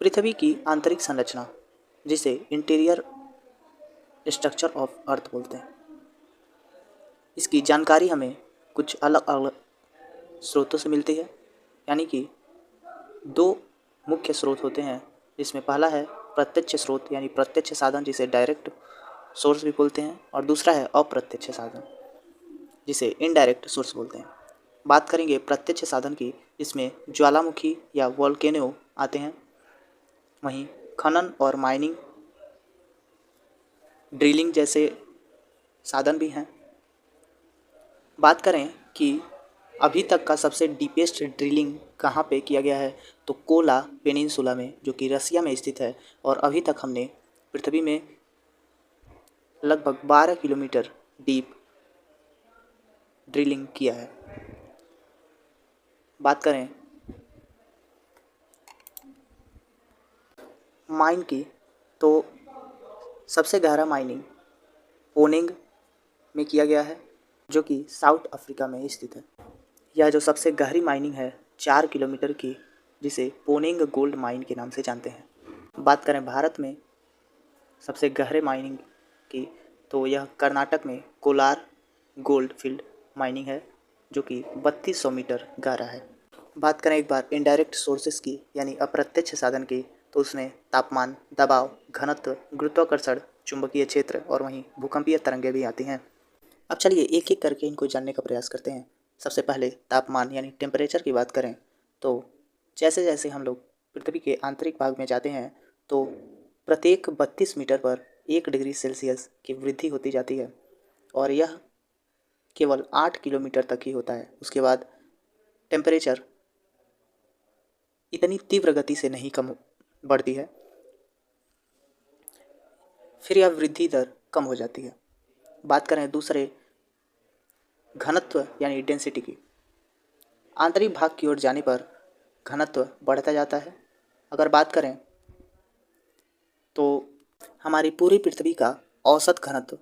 पृथ्वी की आंतरिक संरचना, जिसे इंटीरियर स्ट्रक्चर ऑफ अर्थ बोलते हैं, इसकी जानकारी हमें कुछ अलग अलग स्रोतों से मिलती है। यानी कि दो मुख्य स्रोत होते हैं, जिसमें पहला है प्रत्यक्ष स्रोत यानी प्रत्यक्ष साधन, जिसे डायरेक्ट सोर्स भी बोलते हैं, और दूसरा है अप्रत्यक्ष साधन, जिसे इनडायरेक्ट सोर्स बोलते हैं। बात करेंगे प्रत्यक्ष साधन की, जिसमें ज्वालामुखी या वोल्केनो आते हैं। वहीं खनन और माइनिंग, ड्रिलिंग जैसे साधन भी हैं। बात करें कि अभी तक का सबसे डीपेस्ट ड्रिलिंग कहाँ पे किया गया है, तो कोला पेनिनसुला में, जो कि रसिया में स्थित है। और अभी तक हमने पृथ्वी में लगभग 12 किलोमीटर डीप ड्रिलिंग किया है। बात करें माइन की, तो सबसे गहरा माइनिंग पोनिंग में किया गया है, जो कि साउथ अफ्रीका में स्थित है। यह जो सबसे गहरी माइनिंग है 4 किलोमीटर की, जिसे पोनिंग गोल्ड माइन के नाम से जानते हैं। बात करें भारत में सबसे गहरे माइनिंग की, तो यह कर्नाटक में कोलार गोल्ड फील्ड माइनिंग है, जो कि 3200 मीटर गहरा है। बात करें एक बार इनडायरेक्ट सोर्सेस की, यानी अप्रत्यक्ष साधन की, तो उसमें तापमान, दबाव, घनत्व, गुरुत्वाकर्षण, चुंबकीय क्षेत्र और वहीं भूकंपीय तरंगें भी आती हैं। अब चलिए एक एक करके इनको जानने का प्रयास करते हैं। सबसे पहले तापमान यानी टेम्परेचर की बात करें, तो जैसे जैसे हम लोग पृथ्वी के आंतरिक भाग में जाते हैं, तो प्रत्येक 32 मीटर पर 1 डिग्री सेल्सियस की वृद्धि होती जाती है, और यह केवल 8 किलोमीटर तक ही होता है। उसके बाद टेम्परेचर इतनी तीव्र गति से नहीं कम बढ़ती है, फिर यह वृद्धि दर कम हो जाती है। बात करें दूसरे घनत्व यानी डेंसिटी की, आंतरिक भाग की ओर जाने पर घनत्व बढ़ता जाता है। अगर बात करें तो हमारी पूरी पृथ्वी का औसत घनत्व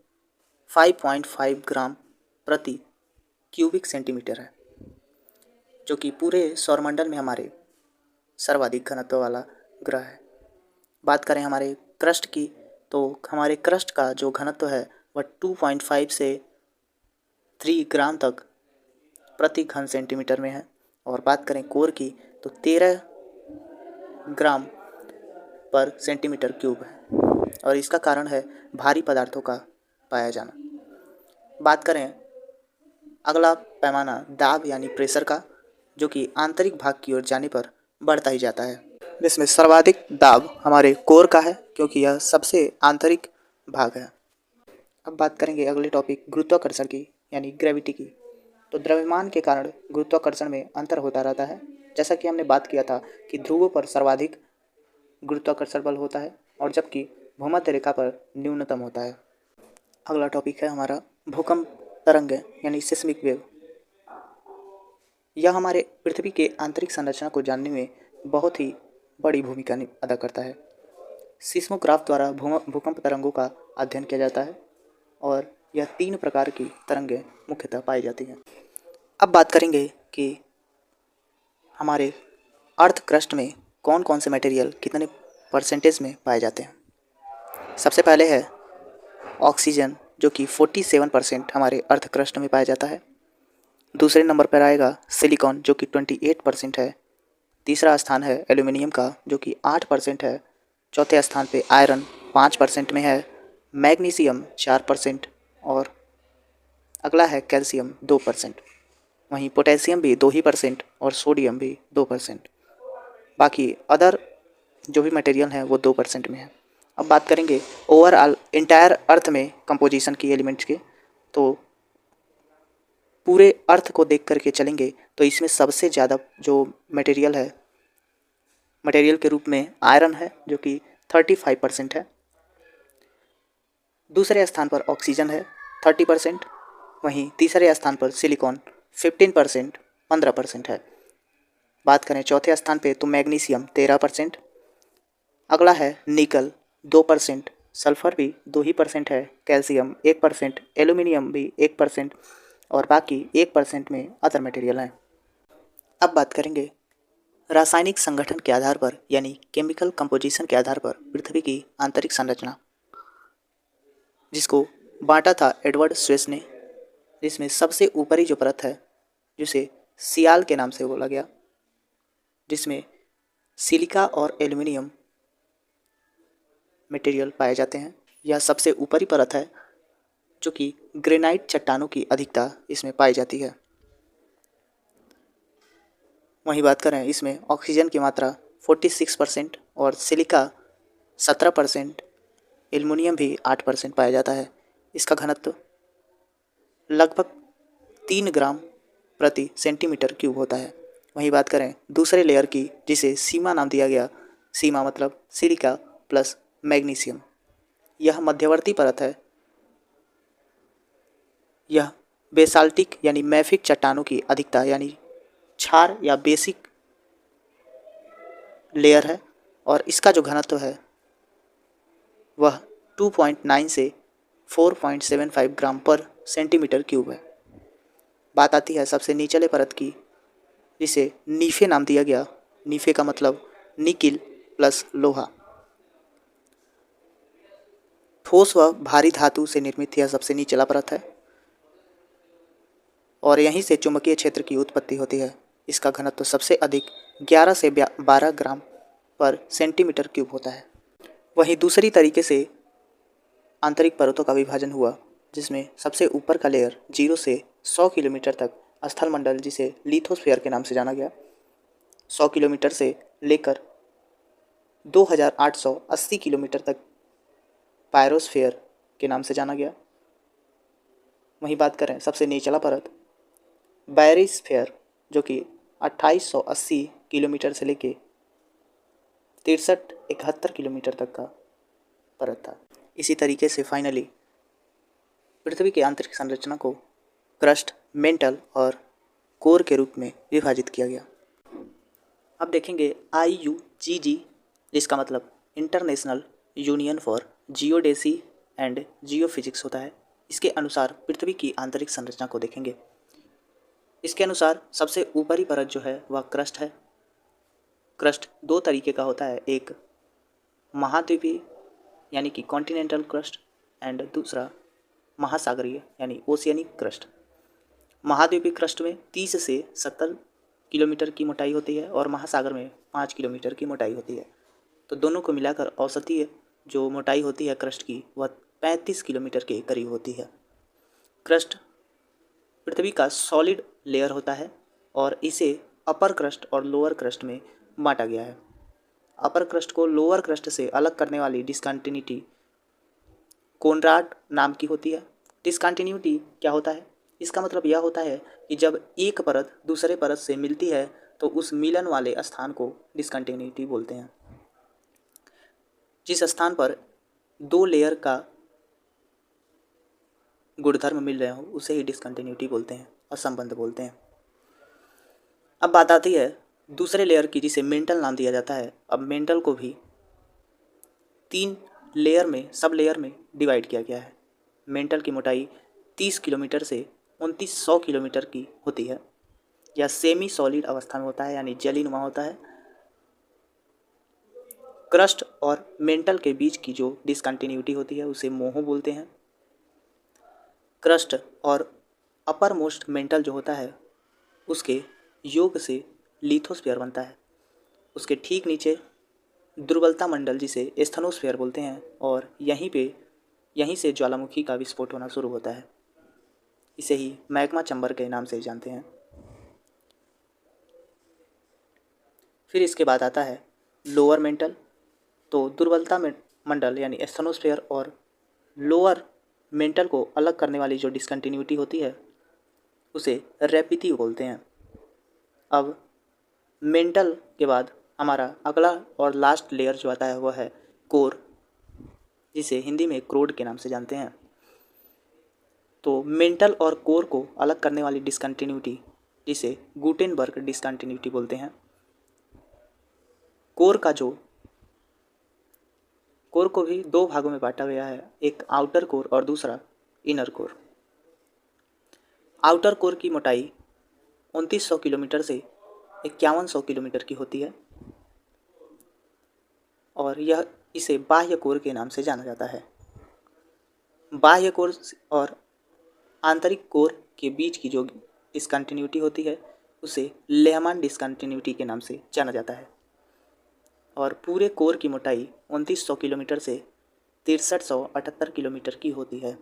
5.5 ग्राम प्रति क्यूबिक सेंटीमीटर है, जो कि पूरे सौरमंडल में हमारे सर्वाधिक घनत्व वाला ग्रह है। बात करें हमारे क्रस्ट की, तो हमारे क्रस्ट का जो घनत्व है वह 2.5 से 3 ग्राम तक प्रति घन सेंटीमीटर में है। और बात करें कोर की, तो 13 ग्राम पर सेंटीमीटर क्यूब है, और इसका कारण है भारी पदार्थों का पाया जाना। बात करें अगला पैमाना दाब यानी प्रेशर का, जो कि आंतरिक भाग की ओर जाने पर बढ़ता ही जाता है, जिसमें सर्वाधिक दाब हमारे कोर का है, क्योंकि यह सबसे आंतरिक भाग है। अब बात करेंगे अगले टॉपिक गुरुत्वाकर्षण की, यानी ग्रेविटी की। तो द्रव्यमान के कारण गुरुत्वाकर्षण में अंतर होता रहता है। जैसा कि हमने बात किया था कि ध्रुवों पर सर्वाधिक गुरुत्वाकर्षण बल होता है, और जबकि भूमध्य रेखा पर न्यूनतम होता है। अगला टॉपिक है हमारा भूकंप तरंग यानी सिस्मिक वेव। यह हमारे पृथ्वी के आंतरिक संरचना को जानने में बहुत ही बड़ी भूमिका अदा करता है। सिस्मोग्राफ द्वारा भूकंप तरंगों का अध्ययन किया जाता है, और यह 3 प्रकार की तरंगें मुख्यतः पाई जाती हैं। अब बात करेंगे कि हमारे अर्थ क्रस्ट में कौन कौन से मटेरियल कितने परसेंटेज में पाए जाते हैं। सबसे पहले है ऑक्सीजन, जो कि 47% हमारे अर्थ क्रस्ट में पाया जाता है। दूसरे नंबर पर आएगा सिलिकॉन, जो कि 28% है। तीसरा स्थान है एल्यूमिनियम का, जो कि 8% है। चौथे स्थान पे आयरन 5% में है। मैग्नीशियम 4%, और अगला है कैल्शियम 2%। वहीं पोटेशियम भी 2% और सोडियम भी 2%। बाकी अदर जो भी मटेरियल हैं वो 2% में है। अब बात करेंगे ओवरऑल इंटायर अर्थ में कंपोजिशन की एलिमेंट्स के, तो पूरे अर्थ को देख करके चलेंगे तो इसमें सबसे ज़्यादा जो मटेरियल के रूप में आयरन है, जो कि 35% है। दूसरे स्थान पर ऑक्सीजन है 30%। वहीं तीसरे स्थान पर सिलिकॉन 15%, 15% है। बात करें चौथे स्थान पे तो मैग्नीशियम 13%। अगला है निकल 2%, सल्फर भी 2% है, कैल्शियम 1%, एल्यूमिनियम भी 1%, और बाकी 1% में अदर मटेरियल हैं। अब बात करेंगे रासायनिक संगठन के आधार पर यानी केमिकल कंपोजिशन के आधार पर पृथ्वी की आंतरिक संरचना, जिसको बांटा था एडवर्ड स्वेस ने, जिसमें सबसे ऊपरी जो परत है जिसे सियाल के नाम से बोला गया, जिसमें सिलिका और एल्युमिनियम मटेरियल पाए जाते हैं। यह सबसे ऊपरी परत है जो कि ग्रेनाइट चट्टानों की अधिकता इसमें पाई जाती है। वहीं बात करें इसमें ऑक्सीजन की मात्रा 46% और सिलिका 17%, एल्युमिनियम भी 8% पाया जाता है। इसका घनत्व लगभग 3 ग्राम प्रति सेंटीमीटर क्यूब होता है। वहीं बात करें दूसरे लेयर की, जिसे सीमा नाम दिया गया, सीमा मतलब सिलिका प्लस मैग्नीशियम, यह मध्यवर्ती परत है। यह बेसाल्टिक यानी मैफिक चट्टानों की अधिकता यानी क्षार या बेसिक लेयर है और इसका जो घनत्व है वह 2.9 से 4.75 ग्राम पर सेंटीमीटर क्यूब है। बात आती है सबसे निचले परत की, जिसे नीफे नाम दिया गया। नीफे का मतलब निकिल प्लस लोहा। ठोस व भारी धातु से निर्मित यह सबसे निचला परत है और यहीं से चुंबकीय क्षेत्र की उत्पत्ति होती है। इसका घनत्व सबसे अधिक 11 से 12 ग्राम पर सेंटीमीटर क्यूब होता है। वहीं दूसरी तरीके से आंतरिक परतों का विभाजन हुआ, जिसमें सबसे ऊपर का लेयर 0 से 100 किलोमीटर तक स्थलमंडल, जिसे लिथोस्फीयर के नाम से जाना गया, 100 किलोमीटर से लेकर 2880 किलोमीटर तक पायरोस्फीयर के नाम से जाना गया। वहीं बात करें सबसे निचला परत बायोस्फीयर, जो कि 2880 किलोमीटर से लेके 6371 किलोमीटर तक का परत था। इसी तरीके से फाइनली पृथ्वी की आंतरिक संरचना को क्रस्ट, मेंटल और कोर के रूप में विभाजित किया गया। अब देखेंगे IUGG, जिसका मतलब international union for geodesy and geophysics होता है। इसके अनुसार पृथ्वी की आंतरिक संरचना को देखेंगे। इसके अनुसार सबसे ऊपरी परत जो है वह क्रस्ट है। क्रस्ट दो तरीके का होता है, एक महाद्वीपीय यानी कि कॉन्टिनेंटल क्रस्ट एंड दूसरा महासागरीय यानी ओशियनिक क्रस्ट। महाद्वीपीय क्रस्ट में 30 से 70 किलोमीटर की मोटाई होती है और महासागर में 5 किलोमीटर की मोटाई होती है। तो दोनों को मिलाकर औसतीय जो मोटाई होती है क्रस्ट की वह 35 किलोमीटर के करीब होती है। क्रस्ट पृथ्वी का सॉलिड लेयर होता है और इसे अपर क्रस्ट और लोअर क्रस्ट में बांटा गया है। अपर क्रस्ट को लोअर क्रस्ट से अलग करने वाली डिस्कंटिन्यूटी कोनराड नाम की होती है। डिस्कंटिन्यूटी क्या होता है? इसका मतलब यह होता है कि जब एक परत दूसरे परत से मिलती है तो उस मिलन वाले स्थान को डिस्कंटिन्यूटी बोलते हैं। जिस स्थान पर दो लेयर का गुणधर्म मिल रहे हो उसे ही डिस्कंटिन्यूटी बोलते हैं और संबंध बोलते हैं। अब बात आती है दूसरे लेयर की, जिसे मेंटल नाम दिया जाता है। अब मेंटल को भी 3 लेयर में, सब लेयर में डिवाइड किया गया है। मेंटल की मोटाई 30 किलोमीटर से 2900 किलोमीटर की होती है। यह सेमी सॉलिड अवस्था में होता है यानी जलीनुमा होता है। क्रस्ट और मेंटल के बीच की जो डिस्कंटिन्यूटी होती है उसे मोहो बोलते हैं। क्रस्ट और अपर मोस्ट मेंटल जो होता है उसके योग से लिथोस्फीयर बनता है। उसके ठीक नीचे दुर्बलता मंडल, जिसे एस्थनोस्फीयर बोलते हैं, और यहीं से ज्वालामुखी का विस्फोट होना शुरू होता है। इसे ही मैग्मा चैम्बर के नाम से जानते हैं। फिर इसके बाद आता है लोअर मेंटल। तो दुर्बलता मंडल यानी एस्थनोस्फीयर और लोअर मेंटल को अलग करने वाली जो डिस्कंटिन्यूटी होती है उसे रैपिटी बोलते हैं। अब मेंटल के बाद हमारा अगला और लास्ट लेयर जो आता है वह है कोर, जिसे हिंदी में क्रोड के नाम से जानते हैं। तो मेंटल और कोर को अलग करने वाली डिस्कंटिन्यूटी, जिसे गुटेनबर्ग डिस्कंटिन्यूटी बोलते हैं। कोर को भी दो भागों में बांटा गया है, एक आउटर कोर और दूसरा इनर कोर। आउटर कोर की मोटाई 2900 किलोमीटर से 5100 किलोमीटर की होती है और यह इसे बाह्य कोर के नाम से जाना जाता है। बाह्य कोर और आंतरिक कोर के बीच की जो डिसकंटिन्यूटी होती है उसे लेहमान डिसकंटिन्यूटी के नाम से जाना जाता है और पूरे कोर की मोटाई 2900 किलोमीटर से 6378 किलोमीटर की होती है।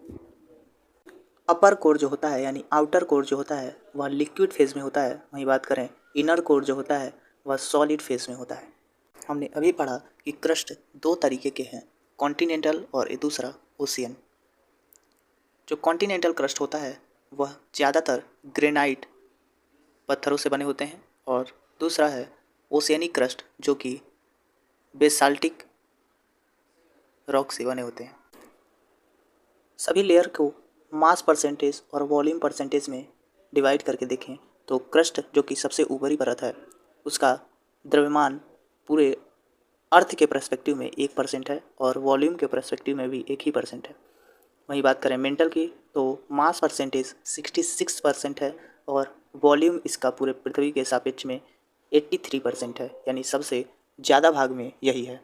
अपर कोर जो होता है यानी आउटर कोर जो होता है वह लिक्विड फेज में होता है, वहीं बात करें इनर कोर जो होता है वह सॉलिड फेज में होता है। हमने अभी पढ़ा कि क्रस्ट दो तरीके के हैं, कॉन्टिनेंटल और दूसरा ओशियन। जो कॉन्टिनेंटल क्रस्ट होता है वह ज़्यादातर ग्रेनाइट पत्थरों से बने होते हैं और दूसरा है ओशियनिक क्रस्ट जो कि बेसाल्टिक रॉक से बने होते हैं। सभी लेयर को मास परसेंटेज और वॉल्यूम परसेंटेज में डिवाइड करके देखें तो क्रस्ट जो कि सबसे ऊपरी परत है उसका द्रव्यमान पूरे अर्थ के पर्सपेक्टिव में 1% है और वॉल्यूम के पर्सपेक्टिव में भी 1% है। वहीं बात करें मेंटल की तो मास परसेंटेज 66% है और वॉल्यूम इसका पूरे पृथ्वी के सापेक्ष में 83% है, यानी सबसे ज़्यादा भाग में यही है।